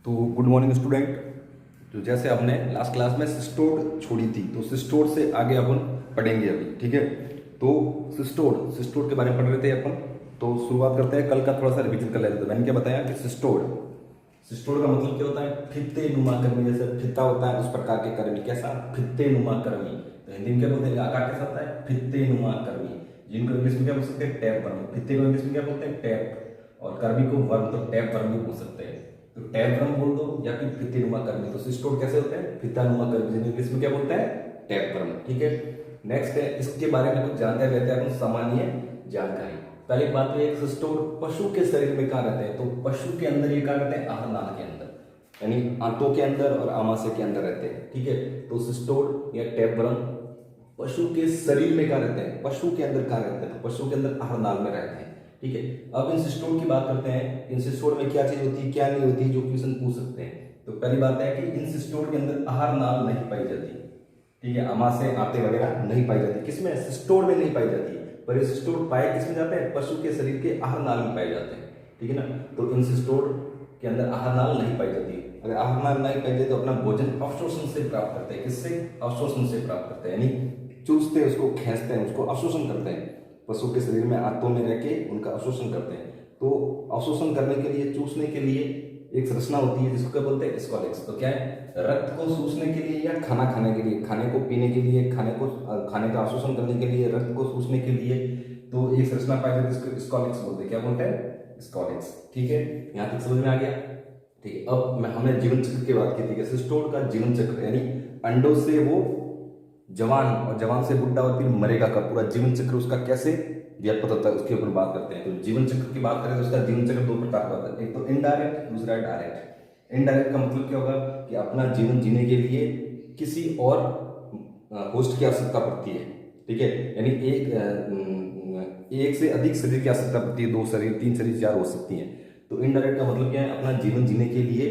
तो good morning student. तो जैसे आपने लास्ट क्लास में सिस्टोड छोड़ी थी, तो सिस्टोड से आगे अपन पढ़ेंगे अभी, ठीक है। तो सिस्टोड सिस्टोड के बारे में पढ़ रहे थे अपन। तो शुरुआत करते हैं, कल का थोड़ा सा रिवीजन कर लेते थे। मैंने क्या बताया कि सिस्टोड सिस्टोड का मतलब क्या होता है? फित्ते नुमा कर्मी, जैसे फित्ता होता है उस प्रकार के कर्मी। कैसा? फित्ते नुमा कर्मी। तो हिंदी में क्या बोलते हैं? आकार कैसा होता है? फित्ते नुमा कर्मी, जिनको इंग्लिश में क्या बोल सकते हैं? Tap worm. फित्ते को इंग्लिश में क्या बोलते हैं? टैप। और कर्मी को वर्म, तो टैप वर्म भी बोल सकते हैं। तो टैप वर्म बोल दो या फिर फित्ते नुमा कर्मी। तो सिस्टोड कैसे होते हैं? फित्ता नुमा कर्मी, जिनको इंग्लिश में क्या बोलते हैं? टैप वर्म, ठीक है। नेक्स्ट है, इसके बारे में कुछ जानकारी रहता है अपन, सामान्य जानकारी। पहली बात तो एक सिस्टोड पशु के शरीर में कहाँ रहते हैं? तो पशु के अंदर ये कहाँ रहते हैं? आहारनाल के अंदर, यानी आंतों के अंदर और आमाशय के अंदर रहते हैं, ठीक है। तो सिस्टोड या टैपवर्म पशु के शरीर में कहाँ रहते हैं? पशु के अंदर कहाँ रहते हैं? तो पशु के अंदर आहारनाल में रहते हैं, ठीक है। अब इन सिस्टोड की बात करते हैं। इन सिस्टोड में क्या चीज होती है, क्या नहीं होती, जो क्वेश्चन पूछ सकते हैं। तो पहली बात है कि इन सिस्टोड के अंदर आहारनाल नहीं पाई जाती, ठीक है। आमाशय, आंतें वगैरह नहीं पाई जाती। किसमें? सिस्टोड में नहीं पाई जाती। पर ये सिस्टोड पाए किसमें जाते हैं? पशु के शरीर के आहारनाल में पाए जाते हैं, ठीक है ना। तो इन सिस्टोड के अंदर आहारनाल नहीं पाई जाती। अगर आहारनाल नहीं पाई जाती तो अपना भोजन अवशोषण से प्राप्त करते हैं। किससे? अवशोषण से प्राप्त करते हैं, यानी चूसते हैं उसको, खींचते हैं उसको, अवशोषण करते हैं। पशु के शरीर में आंतों में रह के उनका अवशोषण करते हैं। तो अवशोषण करने के लिए, चूसने के लिए एक संरचना होती है जिसको क्या बोलते हैं? स्कॉलिक्स। तो क्या है? रक्त को चूसने के लिए या खाना खाने के लिए, खाने को पीने के लिए, खाने का अवशोषण करने के लिए, रक्त को चूसने के लिए, तो एक संरचना पाई जाती है जिसको स्कॉलिक्स बोलते हैं। क्या बोलते हैं? स्कॉलिक्स, ठीक है। यहाँ तक समझ में आ गया, ठीक है। अब हमने जीवन चक्र की बात की थी कि सिस्टोड का जीवन चक्र, यानी अंडों से वो जवान, और जवान से बुढ़ा और फिर मरेगा का पूरा जीवन चक्र उसका कैसे व्यापक होता है, उसके ऊपर बात करते हैं। तो जीवन चक्र की बात करें तो उसका जीवन चक्र दो प्रकार का होता है, एक तो इनडायरेक्ट, दूसरा डायरेक्ट। इनडायरेक्ट का मतलब क्या होगा कि अपना जीवन जीने के लिए किसी और होस्ट की आवश्यकता पड़ती है, ठीक है। यानी एक से अधिक शरीर की आवश्यकता पड़ती है, 2 शरीर, 3 शरीर, 4 हो सकती है। तो इनडायरेक्ट का मतलब क्या है? अपना जीवन जीने के लिए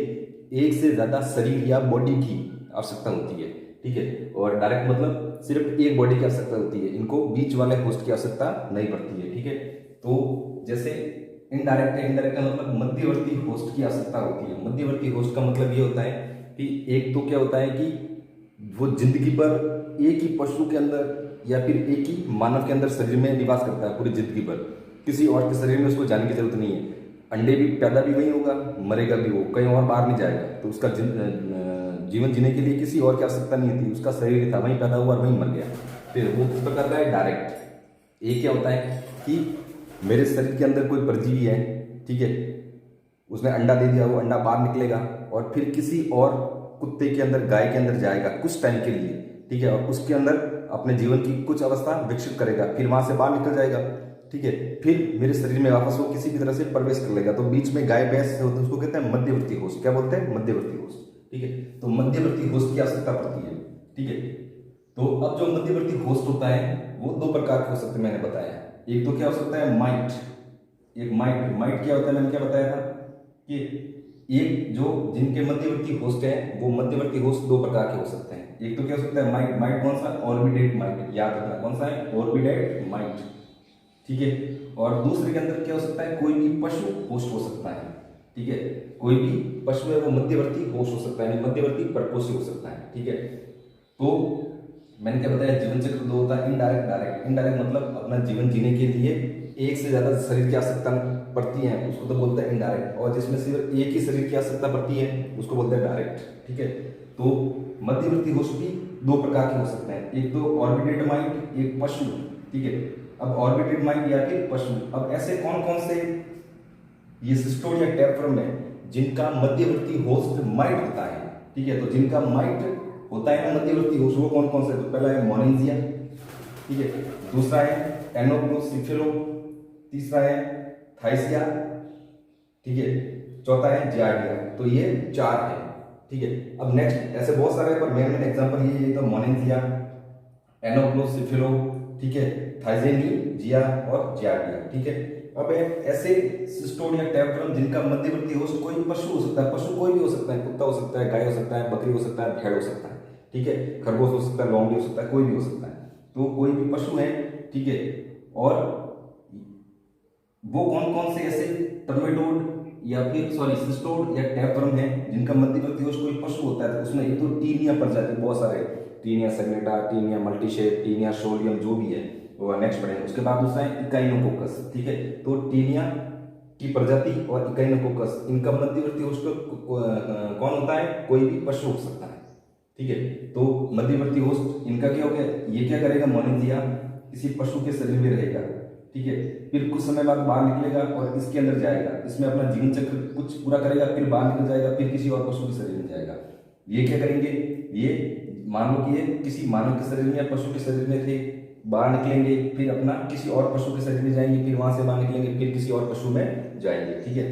एक से ज्यादा शरीर या बॉडी की आवश्यकता होती है, ठीक है। और डायरेक्ट मतलब सिर्फ एक बॉडी की आवश्यकता होती है, इनको बीच वाले होस्ट की आवश्यकता नहीं पड़ती है, ठीक है। तो जैसे इनडायरेक्ट है, इनडायरेक्ट का मतलब मध्यवर्ती होस्ट की आवश्यकता होती है। मध्यवर्ती होस्ट का मतलब ये होता है कि एक तो क्या होता है कि वो जिंदगी भर एक ही पशु के अंदर या फिर एक ही मानव के अंदर शरीर में निवास करता है पूरी जिंदगी भर, किसी और के शरीर में उसको जाने की जरूरत नहीं है। अंडे भी पैदा भी वही होगा, मरेगा भी वो, कहीं और बाहर नहीं जाएगा। तो उसका जीवन जीने के लिए किसी और की आवश्यकता नहीं थी, उसका शरीर था, वहीं पैदा हुआ और वहीं मर गया। फिर वो किस प्रकार का है? डायरेक्ट। ये क्या होता है कि मेरे शरीर के अंदर कोई परजीवी है, ठीक है, उसने अंडा दे दिया, वो अंडा बाहर निकलेगा और फिर किसी और कुत्ते के अंदर, गाय के अंदर जाएगा कुछ टाइम के लिए, ठीक है, और उसके अंदर अपने जीवन की कुछ अवस्था विकसित करेगा, फिर वहां से बाहर निकल जाएगा, ठीक है। फिर मेरे शरीर में वापस वो किसी भी तरह से प्रवेश कर लेगा। तो बीच में गाय भैंस होते हैं, उसको कहते हैं मध्यवर्ती होस्ट। क्या बोलते हैं? मध्यवर्ती होस्ट, ठीक है। तो मध्यवर्ती होस्ट की आवश्यकता पड़ती है, ठीक है। तो अब जो मध्यवर्ती होस्ट होता है वो दो प्रकार के हो सकते हैं, मैंने बताया। एक तो क्या हो सकता है? माइट। एक माइट। माइट क्या होता है? मैंने क्या बताया था कि एक जो जिनके मध्यवर्ती होस्ट है, वो मध्यवर्ती होस्ट दो प्रकार के हो सकते हैं। एक तो क्या हो सकता है? माइट। माइट कौन सा? ऑर्बिडेट माइट, याद रखना कौन सा है? ऑर्बिडेट माइट, ठीक है। और दूसरे के अंदर क्या हो सकता है? कोई भी पशु होस्ट हो सकता है, ठीक है। कोई भी पशु है वो मध्यवर्ती होस्ट हो सकता है, मध्यवर्ती परपोषी हो सकता है, ठीक है। तो मैंने क्या बताया? जीवन चक्र दो होता है, इनडायरेक्ट, डायरेक्ट। इनडायरेक्ट मतलब अपना जीवन जीने के लिए एक से ज्यादा शरीर की आवश्यकता पड़ती है, उसको तो बोलते हैं इनडायरेक्ट। और जिसमें सिर्फ एक ही शरीर की आवश्यकता पड़ती है उसको बोलते हैं डायरेक्ट, ठीक है। तो मध्यवर्ती होस्ट भी दो प्रकार के हो सकते हैं, एक तो ऑर्बिडेट माइट, एक पशु, ठीक है। अब ऑर्बिटेड माइट या फिर पशु, अब ऐसे कौन कौन से ये सिस्टोड या टैपवर्म है जिनका मध्यवर्ती होस्ट माइट होता है, ठीक है। तो जिनका माइट होता है ना मध्यवर्ती होस्ट, वो कौन कौन से? तो पहला है मोनेजिया, ठीक है। दूसरा है एनोप्लोसिफेरो, तीसरा है थाइसिया, ठीक है। चौथा है जियार्डिया। तो ये 4 है, ठीक है। अब नेक्स्ट ऐसे बहुत सारे हैं, पर मेन एग्जांपल ये तो मोनेजिया, एनोप्लोसिफेरो, ठीक है, थाइजेनी, जिया और जियार्डिया, ठीक है। अब ऐसे सिस्टोड या टैपवर्म जिनका मध्यवर्ती होस्ट कोई पशु हो सकता है, पशु कोई भी हो सकता है, कुत्ता हो सकता है, गाय हो सकता है, बकरी हो सकता है, भेड़ हो सकता है, ठीक है, खरगोश हो सकता है, लोमड़ी हो सकता है, कोई भी हो सकता है। तो कोई भी पशु है, ठीक है। और वो कौन कौन से ऐसे टर्मेटोड या फिर सॉरी सिस्टोड या टैपवर्म है जिनका मध्यवर्ती होस्ट कोई पशु होता है, तो उसमें एक तो टीनिया प्रजाति, बहुत सारे टीनिया सैग्नेटा, टीनिया मल्टीशेप, टीनिया सोलियम, जो भी है वो नेक्स्ट पढ़ेंगे। उसके बाद दूसरा है इकाइनोकोकस, ठीक है। तो टीनिया की प्रजाति और इकाइनोकोकस, इनका मध्यवर्ती होस्ट कौन होता है, कोई भी पशु हो सकता है, ठीक है। तो मध्यवर्ती होस्ट इनका क्या हो गया, ये क्या करेगा, मोनेजिया किसी पशु के शरीर में रहेगा, ठीक है। फिर कुछ समय बाद बाहर निकलेगा और इसके अंदर जाएगा, इसमें अपना जीवन चक्र कुछ पूरा करेगा, फिर बाहर निकल जाएगा, फिर किसी और पशु के शरीर में जाएगा। ये क्या करेंगे, ये मान लो कि ये किसी मानव के शरीर में या पशु के शरीर में थे, बाहर निकलेंगे, फिर अपना किसी और पशु के शरीर में जाएंगे, फिर वहां से बाहर निकलेंगे, फिर किसी और पशु में जाएंगे, ठीक है।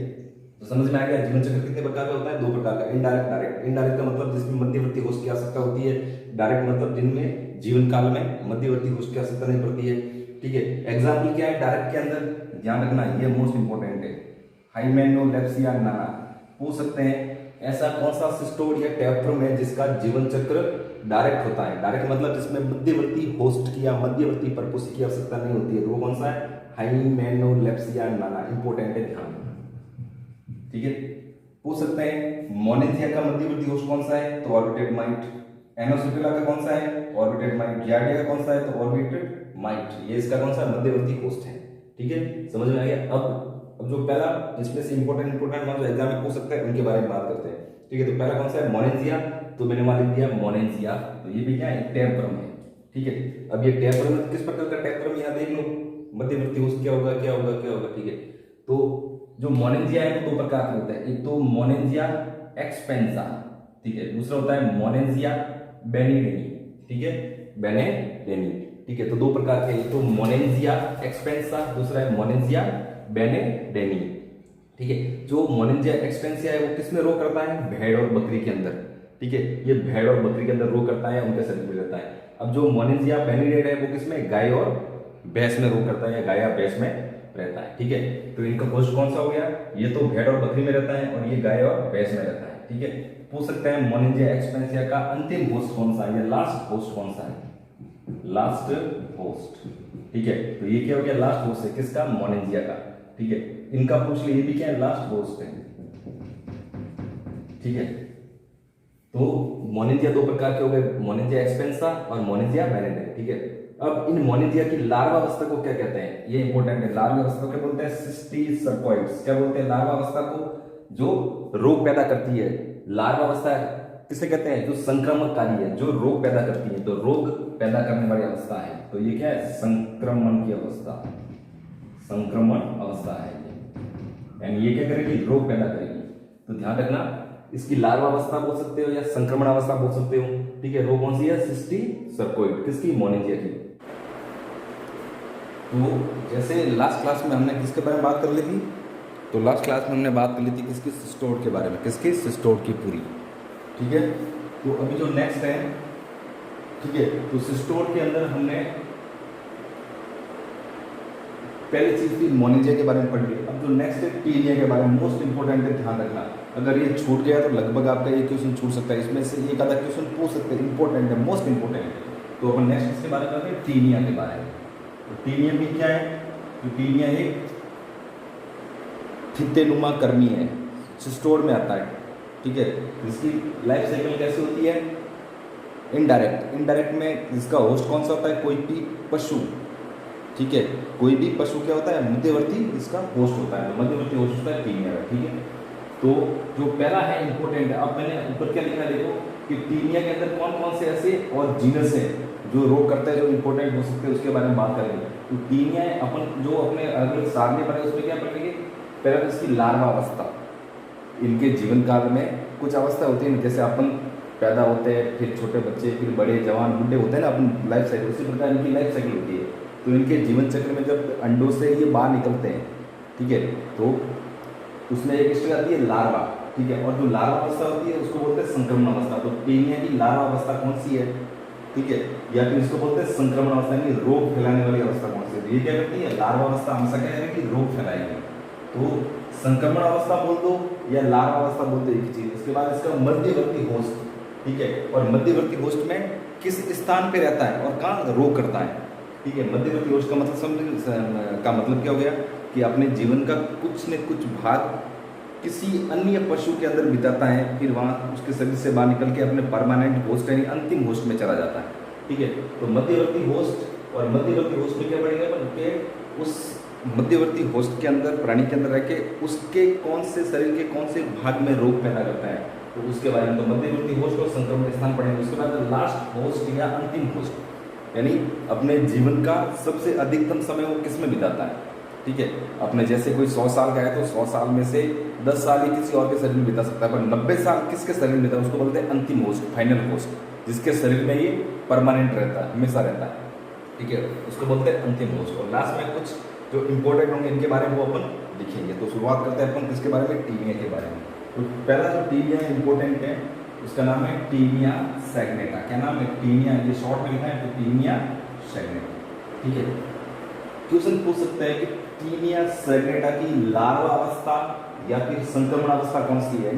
तो समझ में आ गया जीवन चक्र कितने प्रकार का होता है, दो प्रकार का, इनडायरेक्ट, डायरेक्ट। इनडायरेक्ट का मतलब जिसमें मध्यवर्ती होस्ट की आवश्यकता होती है, डायरेक्ट मतलब जिनमें जीवन काल में मध्यवर्ती होस्ट की आवश्यकता नहीं पड़ती है, ठीक है। एग्जाम्पल क्या है डायरेक्ट के अंदर, ध्यान रखना ये मोस्ट इंपोर्टेंट है, हाइमेनोलेप्सिया नाना। पूछ सकते हैं ऐसा कौन सा सिस्टोड या टैपवर्म है जिसका जीवन चक्र डायरेक्ट होता है, डायरेक्ट मतलब जिसमें मध्यवर्ती होस्ट की या मध्यवर्ती परपोषी की आवश्यकता नहीं होती है, तो वो कौन सा है, हाइमेनोलेप्सिया नाना, इंपोर्टेंट है, ध्यान, ठीक है। पूछ सकते हैं मोनेजिया का मध्यवर्ती होस्ट कौन सा है, तो ऑर्बिटेड माइट। एनोसिफिला का कौन सा है, ऑर्बिटेड माइट। गियार्डिया का कौन सा है, तो ऑर्बिटेड माइट। ये इसका कौन सा मध्यवर्ती होस्ट है, ठीक है, समझ में आ गया। अब जो पहला इसमें से इंपोर्टेंट मतलब जो एग्जाम में पूछ सकते हैं उनके बारे में बात करते हैं, ठीक है। तो पहला कौन सा है, मोनेजिया, तो मैंने वहां लिख दिया मोनेजिया, तो ये भी क्या है, टैपवर्म है, ठीक है। अब ये टैपवर्म किस प्रकार का टैपवर्म, यहाँ देख लो, मध्यवर्ती होस्ट क्या होगा, क्या होगा, क्या होगा, ठीक है। तो जो मोनेजिया है वो दो प्रकार के होते हैं, एक तो मोनेजिया एक्सपेंसा, ठीक है, दूसरा होता है मोनेजिया बेनिडेनी, ठीक है, बेनेडेनी, ठीक है। तो दो प्रकार के, एक तो मोनेजिया एक्सपेंसा, दूसरा है मोनेजिया बेनेडेनी, ठीक है। जो मोनेजिया एक्सपेंसिया है वो किसमें रो करता है, भेड़ और बकरी के अंदर, ठीक है, ये भेड़ और बकरी के अंदर रो करता है, उनके शरीर में रहता है। अब जो मोनेजिया बेनिडेड है वो किसमें, गाय और भैंस में रो करता है, या गाय या भैंस में रहता है, ठीक है। तो इनका होस्ट कौन सा हो गया, ये तो भेड़ और बकरी में रहता है और ये गाय और भैंस में रहता है, ठीक है। पूछ सकते हैं मोनेजिया एक्सपेंसिया का अंतिम होस्ट कौन सा है, या लास्ट होस्ट कौन सा है, लास्ट होस्ट, ठीक है। तो ये क्या हो गया, लास्ट होस्ट है किसका, मोनेजिया का, ठीक है। इनका पूछ लिए, ये भी क्या है, लास्ट होस्ट है, ठीक है। तो मोनेजिया दो प्रकार के हो गए, मोनेजिया एक्सपेंसा और मोनेजिया बेनिडेनी, ठीक है। अब इन मोनेजिया की लार्वा अवस्था को क्या कहते हैं, ये इंपॉर्टेंट है। लार्वा अवस्था को क्या बोलते हैं, सिस्टीसर्कोइड्स। क्या बोलते हैं, लार्वा अवस्था को जो रोग पैदा करती है। लार्वा अवस्था किसे कहते हैं, जो संक्रमणकारी है, जो रोग पैदा करती है, तो रोग पैदा करने वाली अवस्था है, तो ये क्या है, संक्रमण की अवस्था, संक्रमण अवस्था है ये, यानी ये क्या करेगी, रोग पैदा करेगी। तो ध्यान रखना, इसकी लार्वा अवस्था बोल सकते हो या संक्रमण अवस्था बोल सकते हो, ठीक है। रोग कौन सी है, सिस्टीसर्कोइड, किसकी, मोनेजिया की। तो जैसे लास्ट क्लास में हमने किसके बारे में बात कर ली थी, तो लास्ट क्लास में हमने बात कर ली थी किसकी, सिस्टोड के बारे में, किसकी, सिस्टोड की पूरी, ठीक है। तो अभी जो नेक्स्ट है, ठीक है, तो सिस्टोड के अंदर हमने पहली चीज थी मोनेजिया के बारे में पढ़ लिया। अब जो नेक्स्ट है टीनिया के बारे में, मोस्ट इंपोर्टेंट है, ध्यान रखना। अगर ये छूट गया तो लगभग आपका ये क्वेश्चन छूट सकता है, इसमें से एक आधा क्वेश्चन पूछ सकते हैं, इंपॉर्टेंट है, मोस्ट इंपोर्टेंट है। तो अपन नेक्स्ट इसके बारे में करते हैं, टीनिया के बारे में। तो टीनिया भी क्या है, तो टीनिया एक फित्तेनुमा कर्मी है, सिस्टोड में आता है, ठीक है। इसकी लाइफ साइकिल कैसे होती है, इनडायरेक्ट। इनडायरेक्ट में इसका होस्ट कौन सा होता है, कोई भी पशु, ठीक है, कोई भी पशु क्या होता है, मध्यवर्ती इसका होस्ट होता है, मध्यवर्ती होस्ट होता है टीनिया का, ठीक है। तो जो पहला है इंपॉर्टेंट है, अब मैंने ऊपर क्या लिखा देखो कि टीनिया के अंदर कौन कौन से ऐसे और जीनस है जो रोग करता है, जो इंपॉर्टेंट हो सकते हैं, उसके बारे में बात करेंगे। तो टीनिया अपन जो अपने अगर सारणी पढ़े उसमें क्या पढ़ेंगे, पहले इसकी लार्वा अवस्था, इनके जीवन काल में कुछ अवस्था होती है, जैसे अपन पैदा होते हैं, फिर छोटे बच्चे, फिर बड़े जवान बुढ़े होते हैं ना, अपन लाइफ साइकिल, उसी प्रकार इनकी लाइफ साइकिल होती है। तो इनके जीवन चक्र में जब अंडों से ये बाहर निकलते हैं, ठीक है, तो उसमें एक स्टेज आती है लार्वा, ठीक है, और जो लार्वा अवस्था होती है उसको बोलते हैं संक्रमण अवस्था। तो टीनिया की लार्वा अवस्था कौन सी है, ठीक है, या फिर इसको बोलते हैं संक्रमण अवस्था, यानी रोग फैलाने वाली अवस्था कौन सी है। ये क्या करती है, लार्वा अवस्था हमेशा क्या है कि रोग फैलाएगी, तो संक्रमण अवस्था बोल दो या लार्वा अवस्था बोल दो, एक चीज। उसके बाद इसका मध्यवर्ती होस्ट, ठीक है, और मध्यवर्ती होस्ट में किस स्थान पे रहता है और कहाँ रोग करता है, ठीक है। मध्यवर्ती होस्ट का मतलब क्या हो गया कि अपने जीवन का कुछ न कुछ भाग किसी अन्य पशु के अंदर बिताता है, फिर वहाँ उसके शरीर से बाहर निकल के अपने परमानेंट होस्ट यानी अंतिम होस्ट में चला जाता है। ठीक है, तो मध्यवर्ती होस्ट और मध्यवर्ती होस्ट में क्या पढ़ेंगे अपन के उस मध्यवर्ती होस्ट के अंदर प्राणी के अंदर रह के उसके कौन से शरीर के कौन से भाग में रोग पैदा करता है, तो उसके बारे में तो मध्यवर्ती होस्ट और संक्रमण स्थान पढ़ेंगे। उसके बाद लास्ट होस्ट या अंतिम होस्ट यानी अपने जीवन का सबसे अधिकतम समय वो किस में बिताता है। ठीक है, अपने जैसे कोई 100 साल का है तो 100 साल में से 10 साल ही किसी और के शरीर में बिता सकता है, पर 90 साल किसके शरीर में बिता है उसको बोलते हैं अंतिम होस्ट, फाइनल होस्ट, जिसके शरीर में ये परमानेंट रहता है, हमेशा रहता है। ठीक है, उसको बोलते हैं अंतिम होस्ट। और लास्ट में कुछ जो इंपॉर्टेंट होंगे इनके बारे में वो अपन लिखेंगे। तो शुरुआत करते हैं अपन किसके बारे में, टीनिया के बारे में। तो पहला जो टीनिया इंपॉर्टेंट है उसका नाम है टीनिया सैग्नेटा। क्या नाम है, टीनिया, ये शॉर्ट में लिखा है तो टीनिया सैग्नेटा। ठीक है, क्वेश्चन पूछ सकते हैं कि टीनिया सैग्नेटा की लार्वा अवस्था या फिर संक्रमण अवस्था कौन सी है,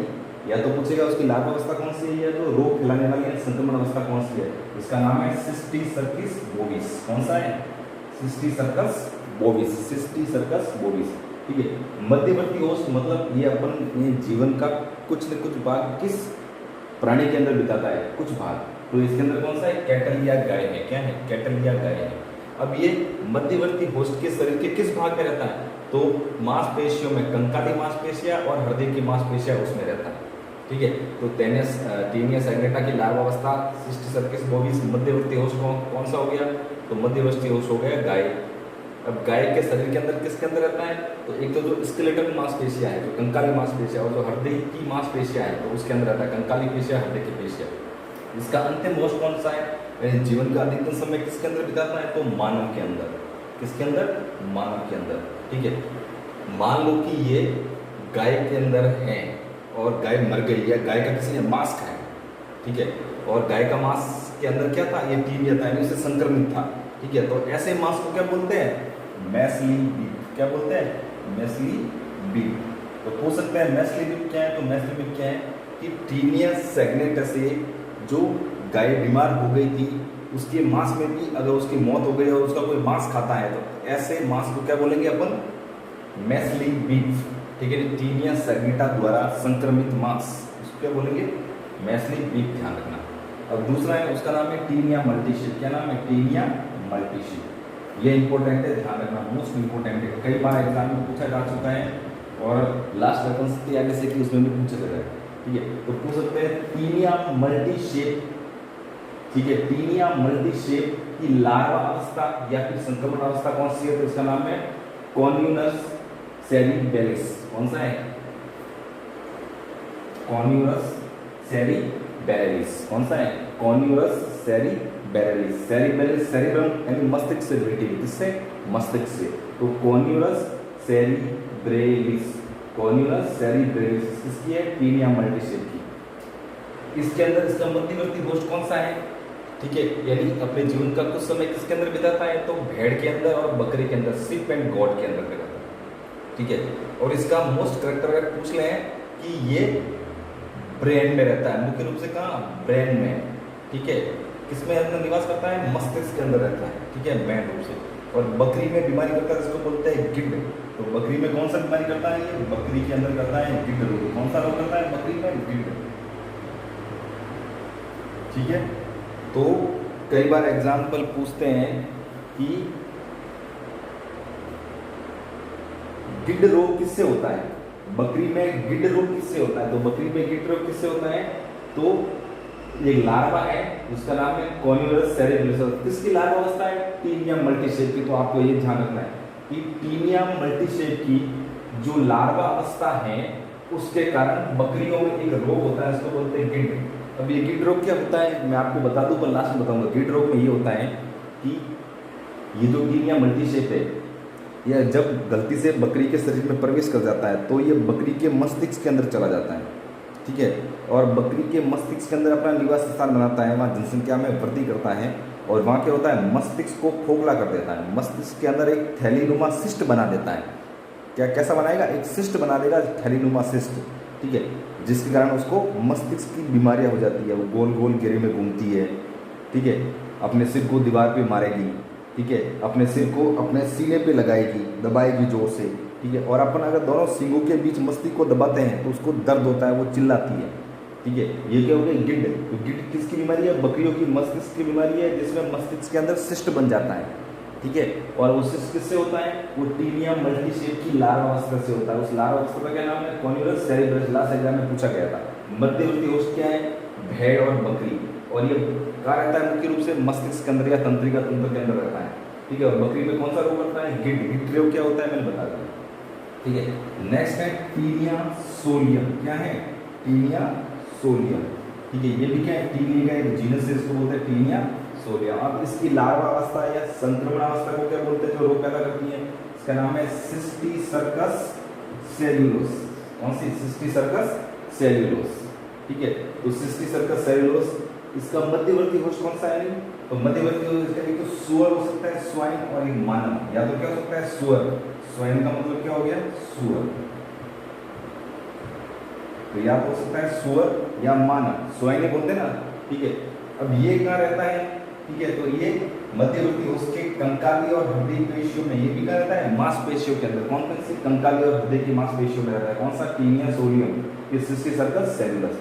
या तो पूछेगा उसकी लार्वा अवस्था कौन सी है या तो रोग फैलाने वाली है संक्रमण अवस्था कौन सी है। इसका नाम है सिस्टिसर्किस बोविस। कौन सा है, सिस्टिसर्कस बोविस, सिस्टिसर्कस बोविस। ठीक है, मध्यवर्ती होस्ट मतलब ये अपन ये जीवन का कुछ न कुछ भाग किस प्राणी के अंदर बिताता है, कुछ भाग। तो इसके अंदर कौन सा है, कैटल या गाय है। क्या है, कैटल या गाय है। अब ये मध्यवर्ती होस्ट के शरीर के किस भाग में रहता है, तो मांसपेशियों में, कंकाली मांसपेशियां और हृदय की मांसपेशियां उसमें रहता है। ठीक है, तो टीनिया सैग्नेटा की लार्वा अवस्था सिस्टिसर्किस बोविस मध्यवर्ती होस्ट कौन सा हो गया, तो मध्यवर्ती होस्ट हो गया गाय। अब गाय के शरीर के अंदर किसके अंदर रहता है, तो एक तो जो स्केलेटल मांसपेशियां है, जो कंकाली मांसपेशियां और जो हृदय की मांसपेशियां है तो उसके अंदर रहता है, कंकाली पेशियां, हृदय की पेशियां। इसका अंतिम होस्ट कौन सा है, जीवन का अधिकतम समय किसके अंदर बिताता है, तो मानव के अंदर। किसके अंदर, मानव के अंदर। ठीक है, मान लो कि ये गाय के अंदर है और गाय मर गई या गाय का किसी ने मांस खाया। ठीक है, और गाय का मांस के अंदर क्या था, ये टीनिया था, यानी उससे संक्रमित था। ठीक है, तो ऐसे मांस को क्या बोलते हैं, मैस्ली बीफ। क्या बोलते हैं, मैस्ली बीफ। तो पूछ सकते हैं मैस्ली बीफ क्या है, तो मैस्ली बीफ क्या है कि टीनिया सैग्नेटा से जो गाय बीमार हो गई थी उसके मांस में भी अगर उसकी मौत हो गई और उसका कोई मांस खाता है तो ऐसे मांस को क्या बोलेंगे अपन, मैस्ली बीफ। ठीक है, टीनिया सैग्नेटा द्वारा संक्रमित मांस उसको क्या बोलेंगे, मैस्ली बीफ। ध्यान रखना। अब दूसरा है उसका नाम है टीनिया मल्टीशिप। क्या नाम है, टीनिया मल्टीशिप। ये इंपॉर्टेंट है, ध्यान रखना, मोस्ट इंपॉर्टेंट है, कई बार एग्जाम में पूछा जा चुका है और लास्ट वेपन की आगे से कि उसमें भी पूछा जाता है। ठीक है, तो पूछ सकते हैं टीनिया मल्टीशेप। ठीक है, टीनिया मल्टीशेप की लार्वा अवस्था या फिर संक्रमण अवस्था कौन सी है, तो इसका नाम है कॉन्यूनस सेरिबेलिस। कौन सा है, कॉन्यूनस सेरिबेलिस। कौन सा है, कॉन्यूनस सेरिबेलिस। सेरिबेलिस सेरिब्रम यानी मस्तिष्क से रिलेटेड, किससे, मस्तिष्क से। तो कॉन्यूनस सेरिब्रेलिस, कॉन्यूनस सेरिब्रेलिस किसकी है, टीनिया मल्टीशेप की। इसके अंदर इसका मध्यवर्ती होस्ट कौन सा है। ठीक है, यानी अपने जीवन का कुछ समय किसके अंदर बिताता है, तो भेड़ के अंदर और बकरी के अंदर, शिप एंड गॉड के अंदर बिताता है। ठीक है, और इसका मोस्ट करेक्टर अगर पूछ लें कि ये ब्रेन में रहता है, मुख्य रूप से कहाँ, ब्रेन में। ठीक है, किसमें अंदर निवास करता है, मस्तिष्क के अंदर रहता है। ठीक है, मेन रूप से। और बकरी में बीमारी करता है जिसको बोलते हैं गिड्ड। तो बकरी में कौन सा बीमारी करता है, ये बकरी के अंदर करता है गिड्ड रोग। कौन सा रोग करता है बकरी में, गिड्ड। ठीक है, तो कई बार एग्जाम्पल पूछते हैं कि गिड्ड रोग किससे होता है, बकरी में गिड्ड रोग किससे होता है, तो बकरी में गिड्ड रोग किससे होता है, तो एक लार्वा है उसका नाम है कॉन्यूनस सेरिब्रेलिस। किसकी लार्वा अवस्था है, टीनिया मल्टीशेप की। तो आपको ये ध्यान रखना है कि टीनिया मल्टीशेप की जो लार्वा अवस्था है उसके कारण बकरियों में एक रोग होता है, इसको बोलते हैं गिड्ड। अब ये गिड्ड रोग क्या होता है मैं आपको बता दूं, पर लास्ट में बताऊंगा। गिड्ड रोग में ये होता है कि ये जो टीनिया मल्टीशेप है यह जब गलती से बकरी के शरीर में प्रवेश कर जाता है तो ये बकरी के मस्तिष्क के अंदर चला जाता है। ठीक है, और बकरी के मस्तिष्क के अंदर अपना निवास स्थान बनाता है, वहाँ जनसंख्या में वृद्धि करता है और वहाँ क्या होता है, मस्तिष्क को खोखला कर देता है। मस्तिष्क के अंदर एक थैलीनुमा सिस्ट बना देता है। क्या कैसा बनाएगा, एक सिस्ट बना देगा, थैलीनुमा सिस्ट। ठीक है, जिसके कारण उसको मस्तिष्क की बीमारियां हो जाती है, वो गोल गोल घेरे में घूमती है। ठीक है, अपने सिर को दीवार पे मारेगी। ठीक है, अपने सिर को अपने सीने पे लगाएगी, दबाएगी जोर से। ठीक है। और अपन अगर दोनों सींगों के बीच मस्तिष्क को दबाते हैं तो उसको दर्द होता है, वो चिल्लाती है, ठीक है। ये क्या हो गया, गिड्ड। तो गिड्ड किसकी बीमारी है, बकरियों की मस्तिष्क की बीमारी है, जिसमें मस्तिष्क के अंदर सिस्ट बन जाता है, ठीक है। और वो सिस्ट किससे होता है, वो टीनिया मल्टीसेप की लार्वा अवस्था से होता है। उस लार्वा अवस्था का क्या नाम है, कॉन्यूरस सेरेब्रस। लास्ट एग्जाम में पूछा गया था। मध्यवर्ती होस्ट क्या है, भेड़ और बकरी। और ये कहाँ रहता है, मुख्य रूप से मस्तिष्क के अंदर या तंत्रिका तंत्र के अंदर रहता है, ठीक है। और बकरी में कौन सा रोग करता है, गिड्ड। गिड्ड रोग क्या होता है मैंने बता दिया, ठीक है। नेक्स्ट है टीनिया सोलियम। क्या है, टीनिया सोलियम, ठीक है। ये भी क्या है, टीनिया का एक जीनस है, इसको बोलते हैं टीनिया सोलियम। अब इसकी लार्वा अवस्था या संक्रमण अवस्था को क्या बोलते हैं, जो रोग पैदा करती है, इसका नाम है सिस्टीसर्कस सेल्यूलोस। कौन सी, सिस्टीसर्कस सेल्यूलोस, ठीक है। तो सिस्टीसर्कस सेल्यूलोस, इसका मध्यवर्ती होस्ट कौन सा है, तो मध्यवर्ती होस्ट एक तो सुअर हो सकता है, स्वाइन, और एक मानव। या तो क्या हो सकता है, सुअर। स्वाइन का मतलब क्या हो गया, सुअर। तो या तो हो सकता है सुअर या मानव, स्वाइन बोलते हैं ना, ठीक है। अब ये कहाँ रहता है, ठीक है। तो ये मध्यवर्ती होस्ट के कंकाली और हृदय पेशियों में, ये भी कहाँ रहता है, मांसपेशियों के अंदर। कौन सी, कंकाली और हृदय की मांसपेशियों में रहता है। कौन सा, टीनिया सोलियम, ये सिस्टीसर्कस सेल्यूलोस।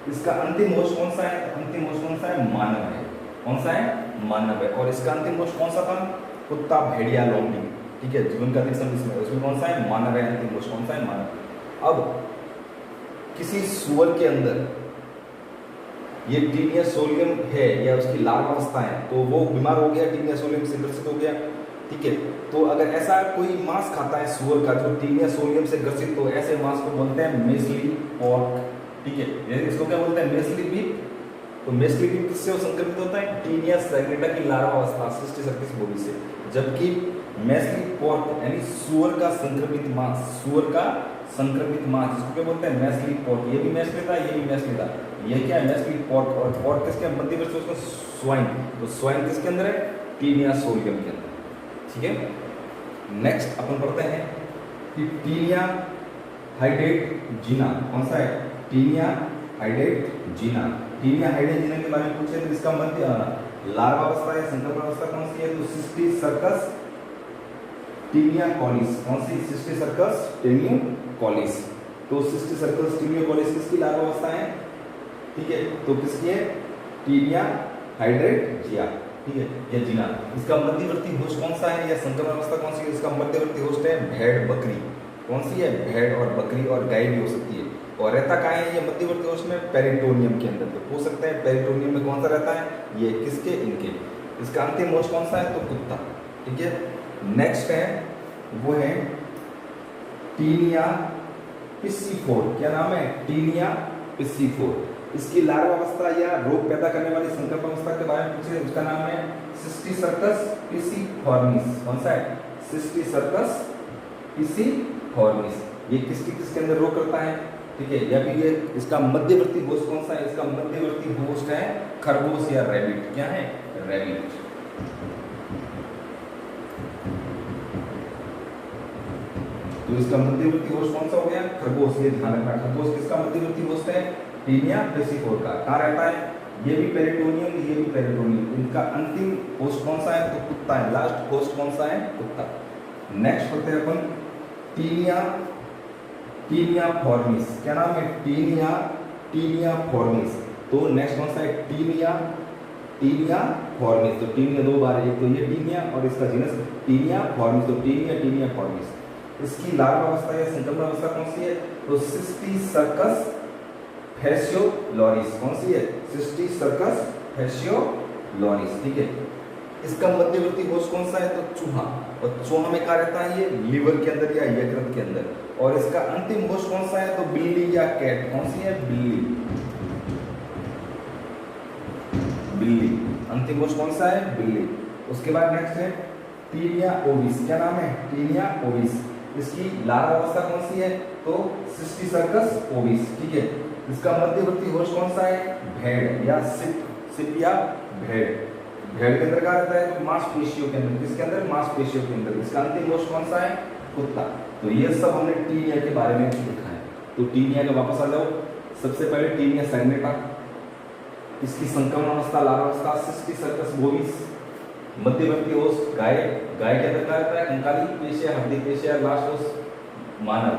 इसका अंतिम होस्ट कौन सा है, अंतिम होस्ट कौन सा है, मानव है। कौन सा है, मानव है। और इसका अंतिम होस्ट कौन सा था, कुत्ता, भेड़िया, लोमड़ी, ठीक है। जीवन का अधिक समय इसमें, उसमें कौन सा है, मानव है। अंतिम होस्ट कौन सा है, मानव। अब किसी सुअर के अंदर ये टीनिया सोलियम है या उसकी लार्वा अवस्था है, तो वो बीमार हो गया, टीनिया सोलियम से ग्रसित हो गया, ठीक है। तो अगर ऐसा कोई मांस खाता है सुअर का जो टीनिया सोलियम से ग्रसित, तो ऐसे मांस को बोलते हैं मेस्ली पोर्क, ठीक है। इसको क्या बोलते हैं, मेस्ली बीफ। तो मेस्ली बीफ किससे संक्रमित होता है, टीनिया सैग्रेटा की लार्वा अवस्था, सिस्टीसर्कस बोवी से। जबकि मेस्ली पोर्क यानी सुअर का संक्रमित मांस, सुअर का संक्रमित मांस, जिसको क्या बोलते हैं, मेस्ली पोर्क। ये भी मेस्ली था, ये भी मेस्ली था। ये क्या है, मेस्ली पोर्क। और पोर्क किसके मध्यवर्ती उसका स्वाइन। तो स्वाइन किसके अंदर है, टीनिया सोलियम के अंदर, ठीक है। नेक्स्ट अपन पढ़ते हैं कि टीनिया हाइडेट जीना। कौन सा है, टीनिया हाइडेट जीना। टीनिया हाइडेट जीना के बारे में पूछे तो इसका मध्य लार्वा अवस्था या संक्रमण अवस्था कौन सी है, तो सिस्टीसर्कस टीनियाकोलिस। कौन सी, सिस्टीसर्कस टीनियाकोलिस। तो सिस्टीसर्कस टीनियाकोलिस किसकी लार्वा अवस्था है, ठीक है। तो किसकी है, टीनिया हाइड्रेट जिया, ठीक है, या जीना। इसका मध्यवर्ती होस्ट कौन सा है या संक्रमण अवस्था कौन सी है, इसका मध्यवर्ती होस्ट है भेड़, बकरी। कौन सी है, भेड़ और बकरी, और गाय भी हो सकती है। और रहता कहाँ है ये मध्यवर्ती होस्ट में, पेरिटोनियम के अंदर। तो पूछ सकते हैं पेरिटोनियम में कौन सा रहता है, ये किसके, इनके। इसका अंतिम होस्ट कौन सा है, तो कुत्ता, ठीक है। नेक्स्ट है, वो है टीनिया पिस्सीफोर। क्या नाम है, टीनिया पिस्सीफोर। इसकी लार्वा अवस्था या रोग पैदा करने वाली संक्रमण अवस्था के बारे में पूछे, उसका नाम है सिस्टीसर्कस पिस्सीफॉर्मिस। कौन सा है, सिस्टीसर्कस पिस्सीफॉर्मिस। ये किसके अंदर रोग करता है, ठीक है। या फिर ये इसका मध्यवर्ती होस्ट कौन सा है, इसका मध्यवर्ती होस्ट है खरगोश या रैबिट। क्या है, रैबिट। तो इसका मध्यवर्ती होस्ट कौन सा हो गया, खरगोश। ये ध्यान रखना, खरगोश किसका मध्यवर्ती होस्ट है, टीनिया पिस्सीफोर का। कहाँ रहता है, ये भी पेरिटोनियम, ये भी पेरिटोनियम। इनका अंतिम होस्ट कौन सा है, तो कुत्ता है। लास्ट होस्ट कौन सा है, कुत्ता। नेक्स्ट पढ़ते हैं अपन टीनिया फॉर्मिस। क्या नाम है, टीनिया फॉर्मिस। तो नेक्स्ट कौन सा है, टीनिया फॉर्मिस। तो टीनिया दो बार है, एक तो ये टीनिया और इसका जीनस टीनिया फॉर्मिस। तो टीनिया फॉर्मिस। इसकी लार्वा अवस्था या संक्रमण अवस्था कौन सी है, तो सिस्टीसर्कस फैसियोलोरिस। कौन सी है, सिस्टीसर्कस फैसियोलोरिस, ठीक है। इसका मध्यवर्ती होस्ट कौन सा है, तो चूहा। और चूहा में क्या रहता है, ये लीवर के अंदर या यकृत के अंदर। और इसका अंतिम होस्ट कौन सा है, तो बिल्ली या कैट। कौन सी है, बिल्ली। अंतिम होस्ट कौन सा है, बिल्ली। उसके बाद नेक्स्ट है टीनिया ओविस। क्या नाम है, टीनिया ओविस। इसकी लार्वा अवस्था कौन सी है, तो सिस्टीसर्कस ओविस, ठीक है। इसका मध्यवर्ती होस्ट कौन सा है, भेड़ या सिप या भेड़। भेड़ के अंदर क्या रहता है, तो मांसपेशियों के अंदर। किसके अंदर, मांसपेशियों के अंदर। इसका अंतिम होस्ट कौन सा है, कुत्ता। तो ये सब हमने टीनिया के बारे में लिखा है। तो टीनिया का वापस आ जाओ। सबसे पहले टीनिया सैग्रेटा, इसकी संक्रमण अवस्था, लार्वा अवस्था सिस्टीसर्कस बोविस, मध्यवर्ती ओस गाय, गाय के अंदर क्या रहता है, कंकाली पेशिया, हड्डी पेशिया, लास्ट ओस मानव।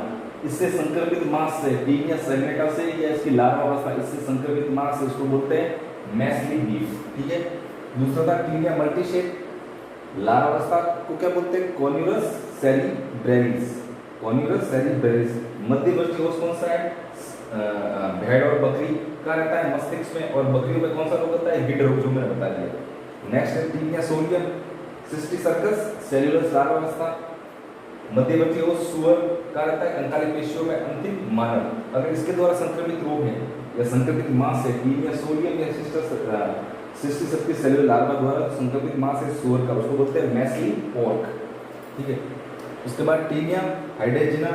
इससे संक्रमित मांस से, टीनिया सेग्मेंटा से या इसकी लार्वा अवस्था, इससे संक्रमित मांस से उसको बोलते हैं मैस्ली बीफ, ठीक है। दूसरा था टीनिया मल्टीशेप, लार्वा अवस्था को क्या बोलते हैं, कॉन्यूरस सेरिब्रेलिस, कॉन्यूरस सेरिब्रेलिस। मध्यवर्ती ओस कौन सा है, भेड़ और बकरी का रहता है मस्तिष्क में, और बकरियों में कौन सा रोग होता है, गिड रोग, जो मैंने बता दिया। नेक्स्ट है Taenia solium, cysticercus, cellulosae larva अवस्था। मध्यवर्ती ओस सुअर का रहता है कंकाली पेशियों में, अंतिम मानव। अगर इसके द्वारा संक्रमित रोग है या संक्रमित मांस है, टीनिया सोलियम या सिस्टिक सर्कस सेलुलर लार्वा द्वारा संक्रमित मांस है सुअर का, उसको बोलते हैं मैस्ली पोर्क, ठीक है। उसके बाद टीनिया हाइडेजिना,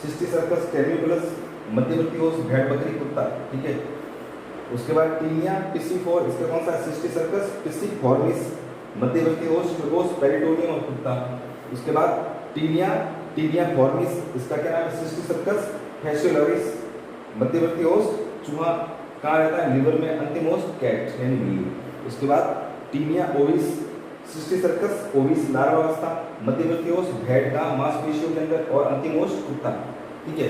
सिस्टिक सर्कस कैम्यूकुलस, मध्यवर्ती ओस भेड़ बकरी कुत्ता, ठीक है। उसके बाद टीनिया पिसिफोर, इसका कौन सा, सिस्टिक सर्कस पिसिफॉर्मिस, मध्यवर्ती ओस खरगोश पेरिटोनियम और कुत्ता। उसके बाद टीनिया फॉर्मिस, इसका क्या नाम है, सिस्टिक सर्कस फैसियोलरिस, मध्यवर्ती ओस चूहा, कहाँ रहता है, लिवर में, अंतिम ओस कैट यानी बिल्ली। उसके बाद taenia Ovis, cystic circus Ovis larva अवस्था, मध्यवर्ती ओस भेड़ का मांसपेशियों के अंदर, और अंतिम ओस कुत्ता, ठीक है।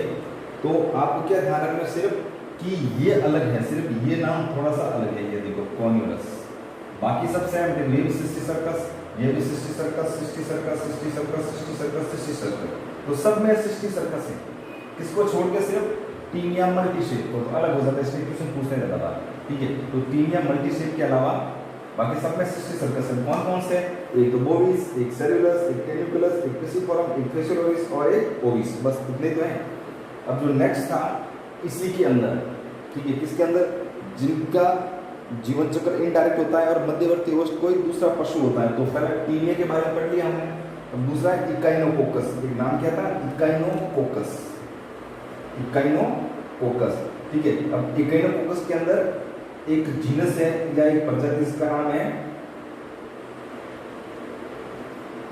तो आपको क्या ध्यान रखना, सिर्फ कि ये अलग है, सिर्फ ये नाम थोड़ा सा अलग है, ये देखो कॉन्यूरस, बाकी सब सेम है, ये भी सिस्टिक सर्कस, ये भी cystic circus, cystic circus, cystic circus, cystic circus, cystic circus, तो सब में सिस्टिक सर्कस है। किसको छोड़ के, सिर्फ टीनिया मल्टीशेप तो अलग हो जाता है, इसलिए क्वेश्चन पूछने लगा था, ठीक है। तो टीनिया मल्टीशेप के अलावा बाकी सब में सिस्टिक सर्कस है। कौन कौन से, एक तो बोविस, एक सेलुलस, एक कैन्युकुलस, एक पिसिफोरम, एक फैसियोलरिस और एक ओविस, बस इतने तो हैं। अब जो नेक्स्ट था इसी के अंदर, ठीक है, किसके अंदर, जिनका जीवन चक्र इनडायरेक्ट होता है और मध्यवर्ती ओस कोई दूसरा पशु होता है। तो पहले टीनिया के बारे में पढ़ लिया हमने। अब दूसरा है इकाइनोकोकस, एक नाम क्या था, इकाइनोकोकस, इकाइनोकोकस, ठीक है। अब इकाइनोकोकस के अंदर एक जीनस है या एक प्रजाति, इसका नाम है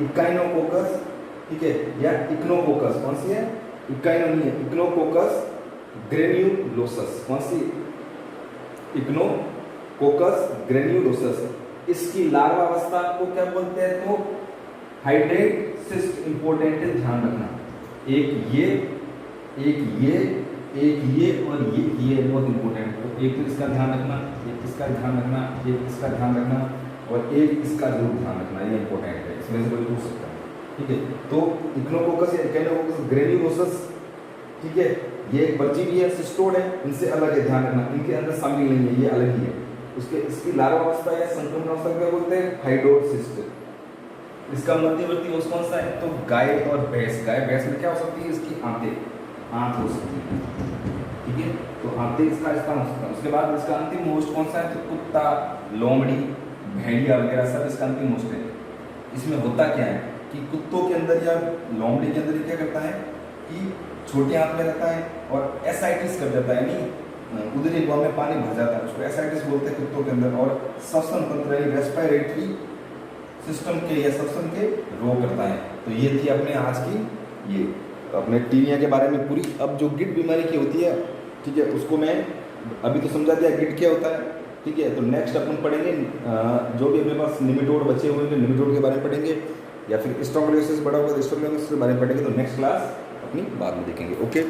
इकाइनोकोकस, ठीक है, या इक्नोकोकस। कौन सी है, इकाइनो नहीं है, इक्नोकोकस ग्रेन्युलोसस, कौन सी, इक्नोकोकस ग्रेन्युलोसस। इसकी लार्वा अवस्था को क्या बोलते हैं, तो हाइड्रेट सिस्ट, इंपॉर्टेंट है, ध्यान रखना, एक ये और ये बहुत इंपॉर्टेंट है। तो एक तो इसका ध्यान रखना, एक इसका ध्यान रखना, एक इसका ध्यान रखना, और एक इसका जरूर ध्यान रखना, ये इंपॉर्टेंट है, इसमें से कोई पूछ सकता है, ठीक है। तो इक्नोकोकस या इकाइनोकोकस ग्रेन्युलोसस, ठीक है, ये एक परजीवी है, सिस्टोड है, इनसे अलग है, ध्यान रखना, इनके अंदर शामिल नहीं है, ये अलग ही है। उसके इसकी लार्वा अवस्था या संक्रमण अवस्था क्या बोलते हैं, हाइड्रोसिस्ट। इसका मध्यवर्ती ओस कौन सा है, तो गाय और भैंस। गाय भैंस में क्या हो सकती है, इसकी आंत हो सकती है, ठीक है, तो आंतें इसका स्थान हो सकता है। उसके बाद इसका अंतिम होस्ट कौन सा है, तो कुत्ता, लोमड़ी, भेड़िया वगैरह सब इसका अंतिम होस्ट है। इसमें होता क्या है कि कुत्तों के अंदर या लोमड़ी के अंदर क्या करता है कि छोटे आंत में रहता है और एसाइटिस कर जाता है, यानी उदरी गुहा में पानी भर जाता है, उसको एसाइटिस बोलते हैं कुत्तों के अंदर, और श्वसन तंत्र यानी रेस्पिरेटरी सिस्टम के या श्वसन के रोग करता है। तो ये थी अपने आज की, ये अपने टीनिया के बारे में पूरी। अब जो गिड बीमारी की होती है, ठीक है, उसको मैं अभी तो समझा दिया गिड क्या होता है, ठीक है। तो नेक्स्ट अपन पढ़ेंगे जो भी अपने पास निमेटोड बचे हुए हैं, निमेटोड के बारे में पढ़ेंगे, या फिर स्ट्रोंगलियोसिस बड़ा होगा तो स्ट्रोंगलियोसिस के बारे में पढ़ेंगे। तो नेक्स्ट क्लास अपनी बाद में देखेंगे, ओके।